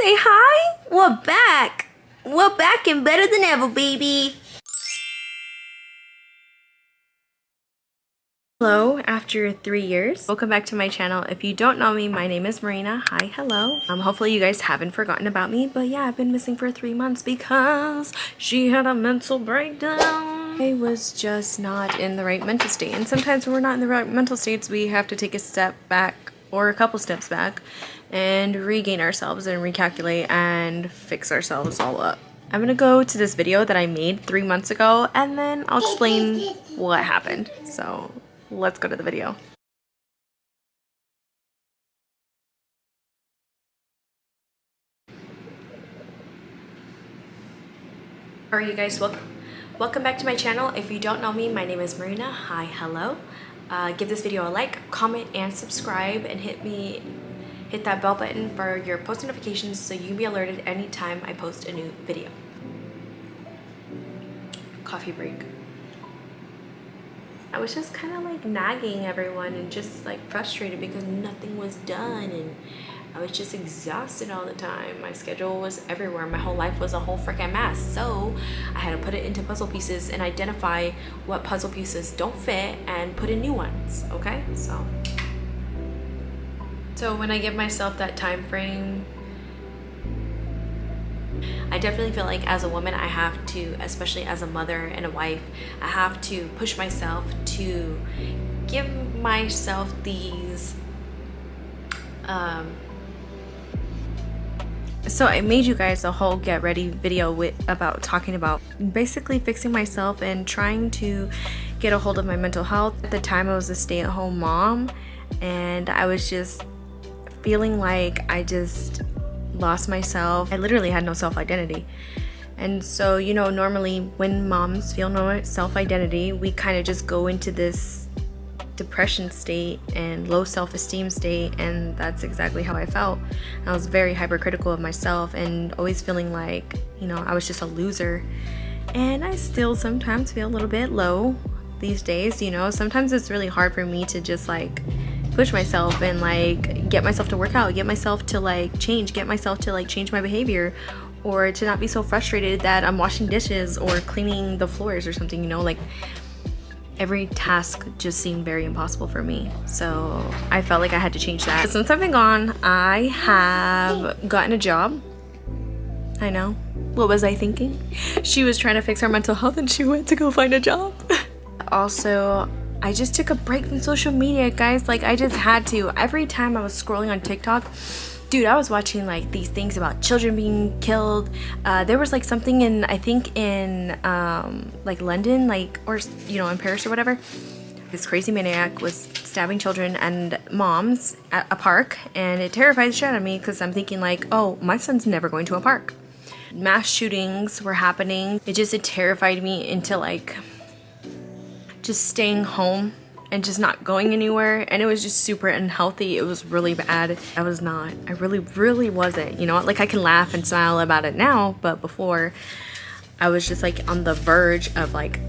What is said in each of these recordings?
say hi? We're back. We're back and better than ever, baby. Hello, after 3 years. Welcome back to my channel. If you don't know me, my name is Marina. Hi, hello. Hopefully you guys haven't forgotten about me, but yeah, I've been missing for 3 months because she had a mental breakdown. I was just not in the right mental state, and sometimes when we're not in the right mental states, we have to take a step back or a couple steps back and regain ourselves and recalculate and fix ourselves all up. I'm gonna go to this video that I made 3 months ago, and then I'll explain what happened. So let's go to the video. Alright, you guys, welcome back to my channel. If you don't know me, my name is Marina. Hi, hello. Give this video a like, comment, and subscribe, and hit that bell button for your post notifications so you can be alerted anytime I post a new video. Coffee break. I was just kind of like nagging everyone and just like frustrated because nothing was done, and I was just exhausted all the time. My schedule was everywhere. My whole life was a whole freaking mess. So I had to put it into puzzle pieces and identify what puzzle pieces don't fit and put in new ones. Okay, so when I give myself that time frame, I definitely feel like as a woman, I have to, especially as a mother and a wife, I have to push myself to give myself these so I made you guys a whole get ready video about talking about basically fixing myself and trying to get a hold of my mental health. At the time, I was a stay-at-home mom, and I was just feeling like I just lost myself. I literally had no self-identity. And so, you know, normally when moms feel no self-identity, we kind of just go into this depression state and low self-esteem state, and that's exactly how I felt. I was very hypercritical of myself and always feeling like, you know, I was just a loser. And I still sometimes feel a little bit low these days, you know. Sometimes it's really hard for me to just like push myself and like get myself to work out, get myself to like change, get myself to like change my behavior, or to not be so frustrated that I'm washing dishes or cleaning the floors or something, you know. Like every task just seemed very impossible for me. So I felt like I had to change that. Since I've been gone, I have gotten a job. I know. What was I thinking? She was trying to fix her mental health and she went to go find a job. Also, I just took a break from social media, guys. Like, I just had to. Every time I was scrolling on TikTok, dude, I was watching like these things about children being killed. There was like something in, I think in like London, like, or you know, in Paris or whatever. This crazy maniac was stabbing children and moms at a park, and it terrified the shit out of me because I'm thinking like, oh, my son's never going to a park. Mass shootings were happening. It terrified me into like just staying home and just not going anywhere, and it was just super unhealthy. It was really bad. I really wasn't, you know. Like, I can laugh and smile about it now, but before I was just like on the verge of like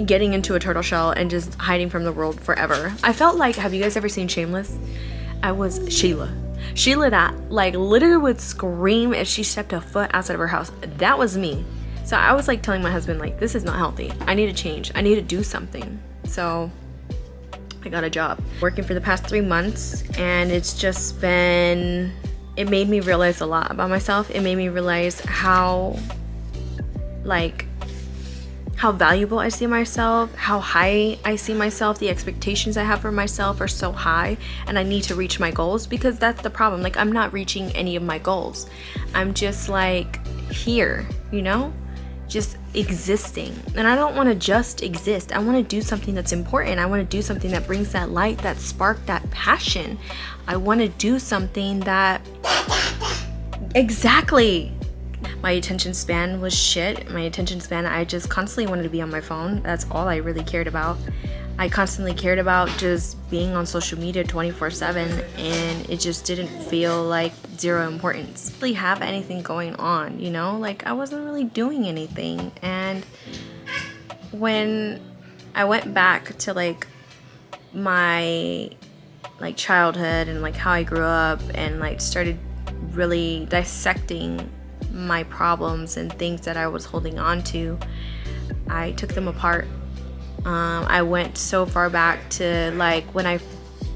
getting into a turtle shell and just hiding from the world forever. I felt like, have you guys ever seen Shameless? I was Sheila that like literally would scream if she stepped a foot outside of her house. That was me. So I was like telling my husband, like, this is not healthy. I need to change. I need to do something. So I got a job working for the past 3 months, and it's just been, it made me realize a lot about myself. It made me realize how valuable I see myself, how high I see myself. The expectations I have for myself are so high, and I need to reach my goals, because that's the problem. Like, I'm not reaching any of my goals. I'm just like here, you know, just existing. And I don't want to just exist. I want to do something that's important. I want to do something that brings that light, that spark, that passion. I want to do something that exactly. My attention span was shit. My attention span, I just constantly wanted to be on my phone. That's all I really cared about. I constantly cared about just being on social media 24/7, and it just didn't feel like zero importance. I didn't really have anything going on, you know? Like, I wasn't really doing anything. And when I went back to like my like childhood and like how I grew up and like started really dissecting my problems and things that I was holding on to, I took them apart. I went so far back to like when I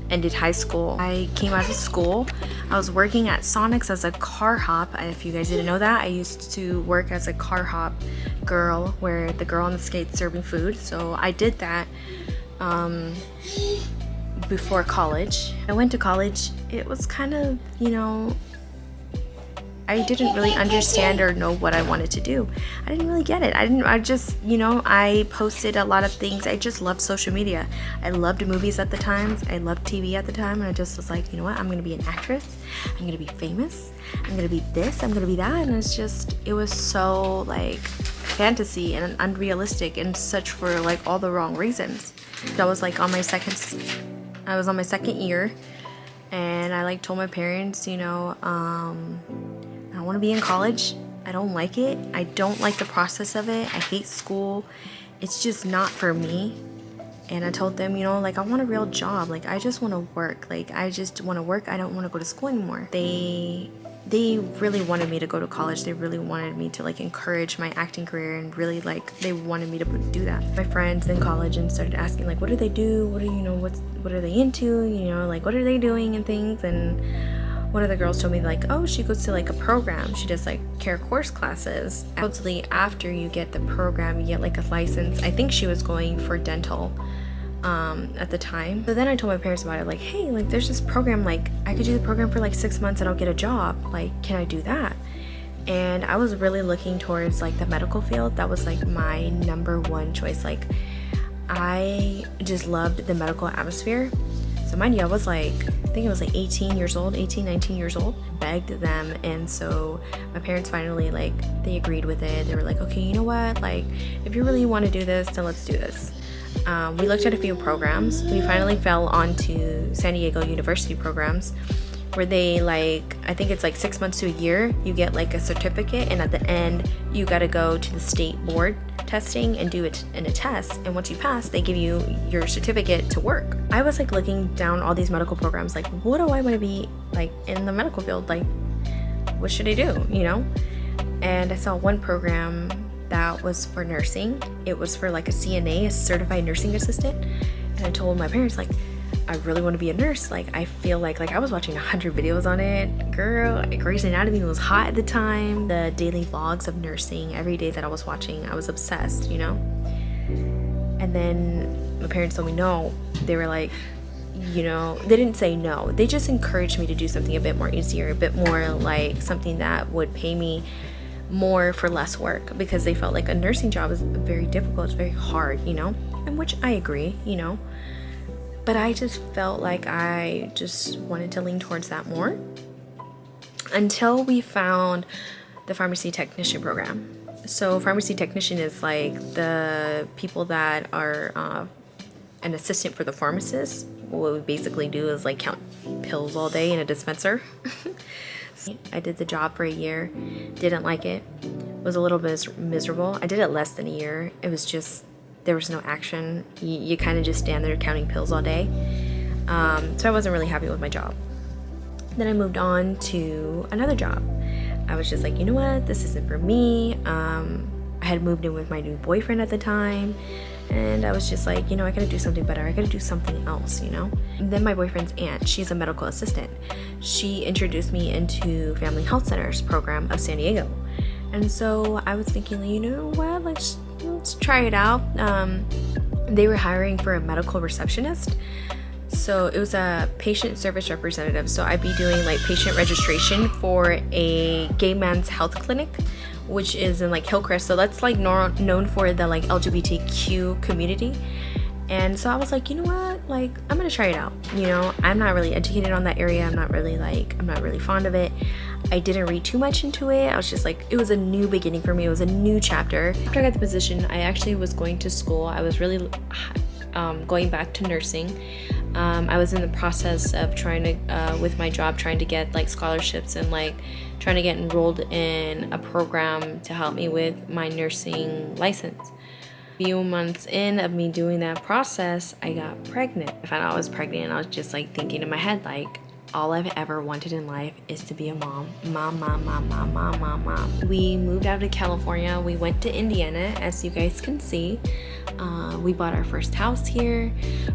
ended high school. I came out of school. I was working at Sonic's as a car hop. If you guys didn't know that, I used to work as a car hop girl, where the girl on the skates serving food. So I did that before college. I went to college. It was kind of, you know, I didn't really understand or know what I wanted to do. I didn't really get it. I just, you know, I posted a lot of things. I just loved social media. I loved movies at the time. I loved TV at the time. And I just was like, you know what? I'm going to be an actress. I'm going to be famous. I'm going to be this. I'm going to be that. And it's just, it was so like fantasy and unrealistic and such for like all the wrong reasons. I was like on my second year. And I like told my parents, you know, I want to be in college. I don't like it. I don't like the process of it. I hate school. It's just not for me. And I told them, you know, like I want a real job. Like I just want to work. Like I just want to work. I don't want to go to school anymore. They really wanted me to go to college. They really wanted me to like encourage my acting career, and really like they wanted me to do that. My friends in college and started asking like, what do they do? What do you know? What are they into? You know, like what are they doing and things. And one of the girls told me like, oh, she goes to like a program. She does like care course classes. Supposedly after you get the program, you get like a license. I think she was going for dental at the time. So then I told my parents about it, like, hey, like there's this program, like I could do the program for like 6 months and I'll get a job. Like, can I do that? And I was really looking towards like the medical field. That was like my number one choice. Like I just loved the medical atmosphere. So mind you, I was like, I think it was like 19 years old, begged them. And so my parents finally like, they agreed with it. They were like, okay, you know what? Like if you really want to do this, then let's do this. We looked at a few programs. We finally fell onto San Diego University programs where they like, I think it's like 6 months to a year, you get like a certificate, and at the end you got to go to the state board testing and do it in a test, and once you pass they give you your certificate to work. I was like looking down all these medical programs, like what do I want to be like in the medical field, like what should I do, you know? And I saw one program that was for nursing. It was for like a CNA, a certified nursing assistant. And I told my parents like, I really want to be a nurse. Like I feel like I was watching 100 videos on it. Girl, Grey's Anatomy was hot at the time. The daily vlogs of nursing every day that I was watching, I was obsessed, you know? And then my parents told me no. They were like, you know, they didn't say no. They just encouraged me to do something a bit more easier, a bit more like something that would pay me more for less work, because they felt like a nursing job is very difficult, it's very hard, you know, and which I agree, you know, but I just felt like I just wanted to lean towards that more until we found the pharmacy technician program. So pharmacy technician is like the people that are an assistant for the pharmacist. What we basically do is like count pills all day in a dispenser. I did the job for a year, didn't like it, was a little bit miserable. I did it less than a year. It was just, there was no action. You kind of just stand there counting pills all day. So I wasn't really happy with my job. Then I moved on to another job. I was just like, you know what, this isn't for me. I had moved in with my new boyfriend at the time. And I was just like, you know, I gotta do something better. I gotta do something else, you know? And then my boyfriend's aunt, she's a medical assistant. She introduced me into Family Health Centers program of San Diego. And so I was thinking, you know what, let's try it out. They were hiring for a medical receptionist. So it was a patient service representative. So I'd be doing like patient registration for a gay man's health clinic, which is in like Hillcrest. So that's like known for the like LGBTQ community. And so I was like, you know what, like I'm gonna try it out. You know, I'm not really educated on that area. I'm not really fond of it. I didn't read too much into it. I was just like, it was a new beginning for me. It was a new chapter. After I got the position, I actually was going to school. I was really going back to nursing. I was in the process of trying to, with my job, trying to get like scholarships and like trying to get enrolled in a program to help me with my nursing license. A few months in of me doing that process, I got pregnant. I found out I was pregnant, and I was just like thinking in my head, like, all I've ever wanted in life is to be a mom. Mom. We moved out of California. We went to Indiana, as you guys can see. We bought our first house here.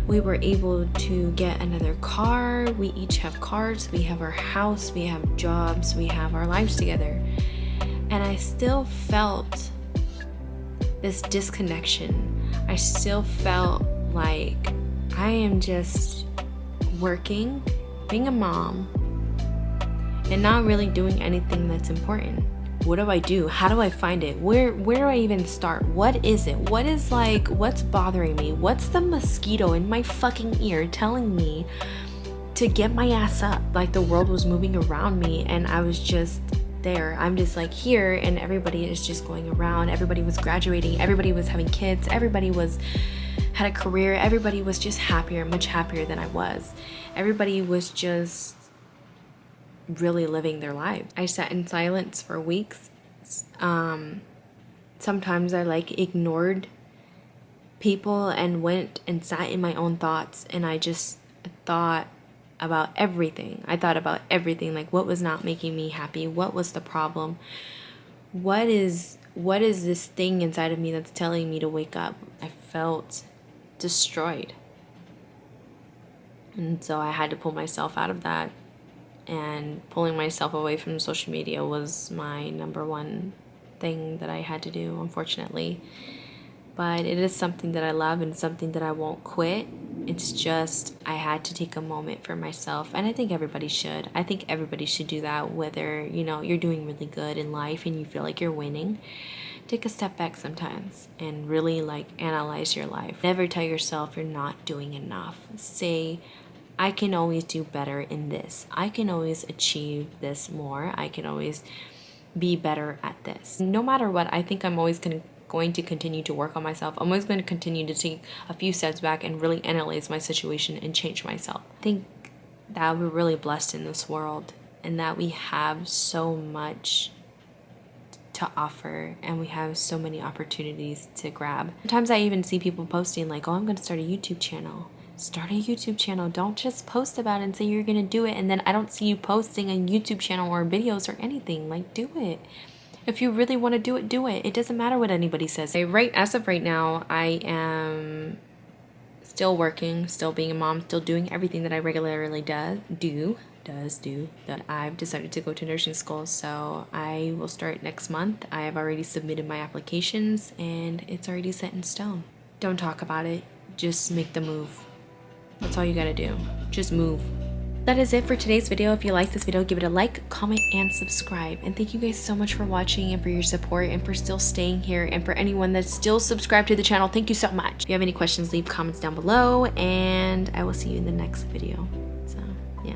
We were able to get another car. We each have cars. We have our house. We have jobs. We have our lives together. And I still felt this disconnection. I still felt like I am just working, being a mom, and not really doing anything that's important. What do I do? How do I find it? Where do I even start? What is it? What's bothering me? What's the mosquito in my fucking ear telling me to get my ass up? Like the world was moving around me and I was just there. I'm just like here and everybody is just going around. Everybody was graduating. Everybody was having kids. Everybody had a career. Everybody was just happier, much happier than I was. Everybody was just really living their lives. I sat in silence for weeks. Sometimes I ignored people and went and sat in my own thoughts, and I just thought about everything. I thought about everything, like what was not making me happy, what was the problem, what is this thing inside of me that's telling me to wake up. I felt destroyed. And so I had to pull myself out of that. And pulling myself away from social media was my number one thing that I had to do, unfortunately. But it is something that I love and something that I won't quit. It's just I had to take a moment for myself. And I think everybody should. I think everybody should do that, whether, you're doing really good in life and you feel like you're winning. Take a step back sometimes and really analyze your life. Never tell yourself you're not doing enough. Say, I can always do better in this. I can always achieve this more. I can always be better at this. No matter what, I think I'm always going to continue to work on myself. I'm always going to continue to take a few steps back and really analyze my situation and change myself. I think that we're really blessed in this world and that we have so much to offer and we have so many opportunities to grab. Sometimes I even see people posting I'm going to start a YouTube channel. Start a YouTube channel. Don't just post about it and say you're gonna do it and then I don't see you posting a YouTube channel or videos or anything. Do it. If you really want to do it, do it. It doesn't matter what anybody says. As of right now, I am still working, still being a mom, still doing everything that I regularly do. That I've decided to go to nursing school, so I will start next month. I have already submitted my applications and it's already set in stone. Don't talk about it. Just make the move. That's all you gotta do. Just move. That is it for today's video. If you like this video, give it a like, comment, and subscribe. And thank you guys so much for watching and for your support and for still staying here. And for anyone that's still subscribed to the channel, thank you so much. If you have any questions, leave comments down below. And I will see you in the next video. So, yeah.